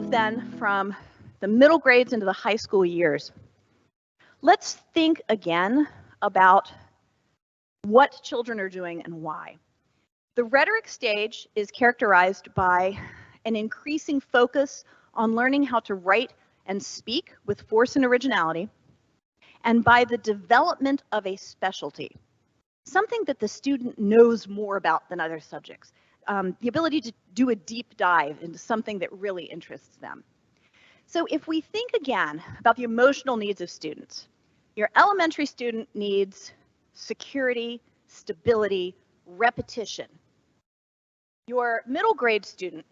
move then from the middle grades into the high school years, let's think again about what children are doing and why. The rhetoric stage is characterized by an increasing focus on learning how to write and speak with force and originality, and by the development of a specialty, something that the student knows more about than other subjects, the ability to do a deep dive into something that really interests them. So if we think again about the emotional needs of students, your elementary student needs security, stability, repetition. Your middle grade student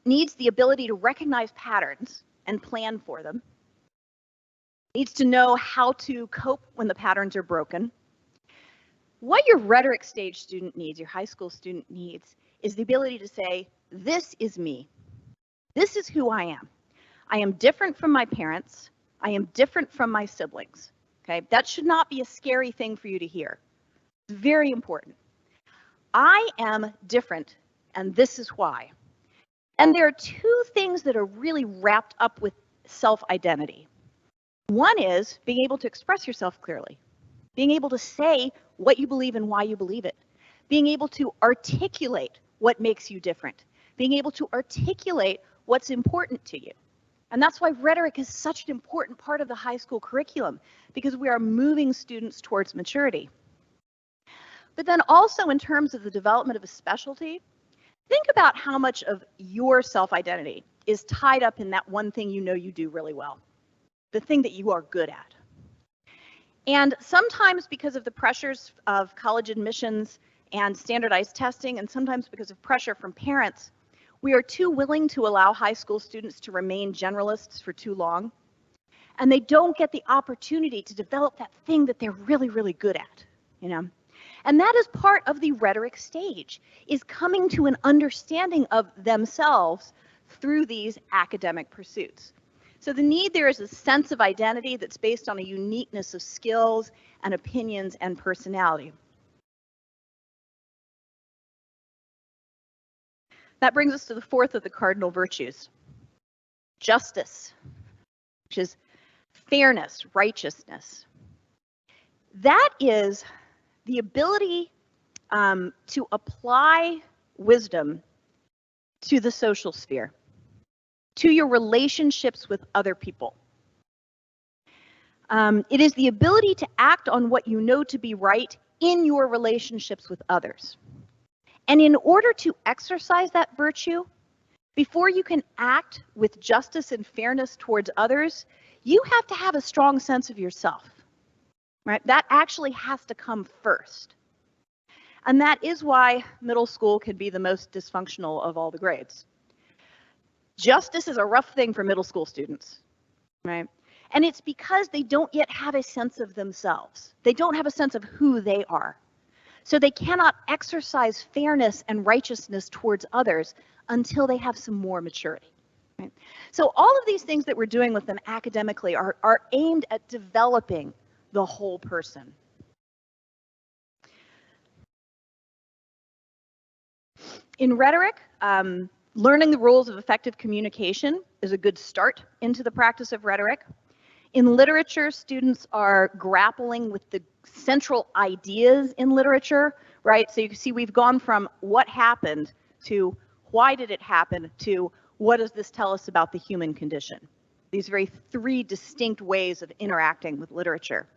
needs the ability to recognize patterns and plan for them, needs to know how to cope when the patterns are broken. What your rhetoric stage student needs, your high school student needs, is the ability to say, this is me. This is who I am. I am different from my parents. I am different from my siblings. Okay, that should not be a scary thing for you to hear. It's very important. I am different, and this is why. And there are two things that are really wrapped up with self-identity. One is being able to express yourself clearly, being able to say what you believe and why you believe it, being able to articulate what makes you different, being able to articulate what's important to you. And that's why rhetoric is such an important part of the high school curriculum, because we are moving students towards maturity. But then also in terms of the development of a specialty, think about how much of your self-identity is tied up in that one thing you know you do really well, the thing that you are good at. And sometimes because of the pressures of college admissions and standardized testing, and sometimes because of pressure from parents, we are too willing to allow high school students to remain generalists for too long, and they don't get the opportunity to develop that thing that they're really, really good at, you know? And that is part of the rhetoric stage, is coming to an understanding of themselves through these academic pursuits. So the need there is a sense of identity that's based on a uniqueness of skills and opinions and personality. That brings us to the fourth of the cardinal virtues, justice, which is fairness, righteousness. That is the ability to apply wisdom to the social sphere, to your relationships with other people. It is the ability to act on what you know to be right in your relationships with others. And in order to exercise that virtue, before you can act with justice and fairness towards others, you have to have a strong sense of yourself, right? That actually has to come first. And that is why middle school can be the most dysfunctional of all the grades. Justice is a rough thing for middle school students, right? And it's because they don't yet have a sense of themselves. They don't have a sense of who they are. So they cannot exercise fairness and righteousness towards others until they have some more maturity. Right? So all of these things that we're doing with them academically are aimed at developing the whole person. In rhetoric, learning the rules of effective communication is a good start into the practice of rhetoric. In literature, students are grappling with the central ideas in literature, right? So you can see we've gone from what happened to why did it happen to what does this tell us about the human condition? These very three distinct ways of interacting with literature.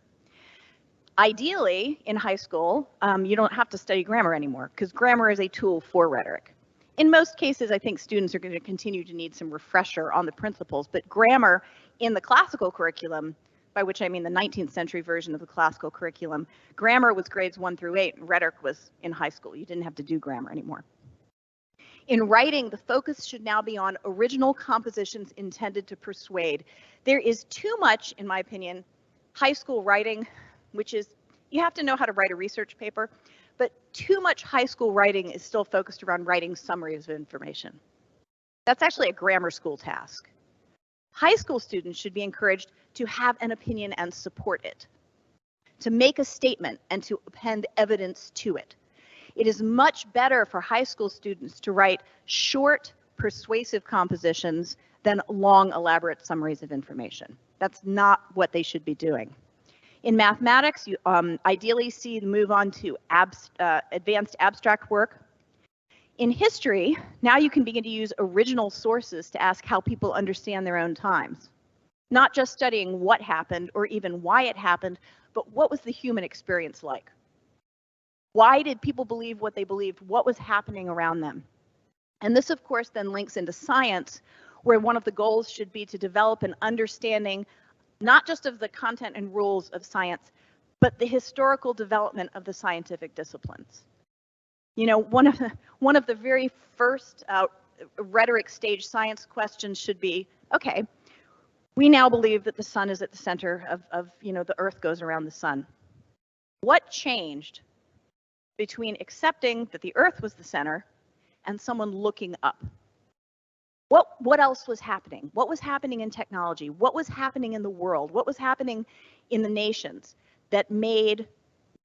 Ideally, in high school, you don't have to study grammar anymore because grammar is a tool for rhetoric. In most cases, I think students are going to continue to need some refresher on the principles, but grammar in the classical curriculum, by which I mean the 19th century version of the classical curriculum, grammar was grades 1 through 8, and rhetoric was in high school. You didn't have to do grammar anymore. In writing, the focus should now be on original compositions intended to persuade. There is too much, in my opinion, high school writing, which is, you have to know how to write a research paper, but too much high school writing is still focused around writing summaries of information. That's actually a grammar school task. High school students should be encouraged to have an opinion and support it, to make a statement and to append evidence to it. It is much better for high school students to write short, persuasive compositions than long, elaborate summaries of information. That's not what they should be doing. In mathematics, you ideally see the move on to advanced abstract work. In history, now you can begin to use original sources to ask how people understand their own times. Not just studying what happened or even why it happened, but what was the human experience like? Why did people believe what they believed? What was happening around them? And this, of course, then links into science, where one of the goals should be to develop an understanding not just of the content and rules of science, but the historical development of the scientific disciplines. You know, one of the very first rhetoric stage science questions should be, okay, we now believe that the sun is at the center of the Earth goes around the sun. What changed between accepting that the Earth was the center and someone looking up? What else was happening? What was happening in technology? What was happening in the world? What was happening in the nations that made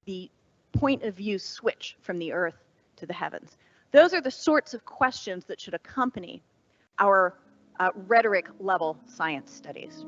the point of view switch from the Earth to the heavens? Those are the sorts of questions that should accompany our rhetoric level science studies.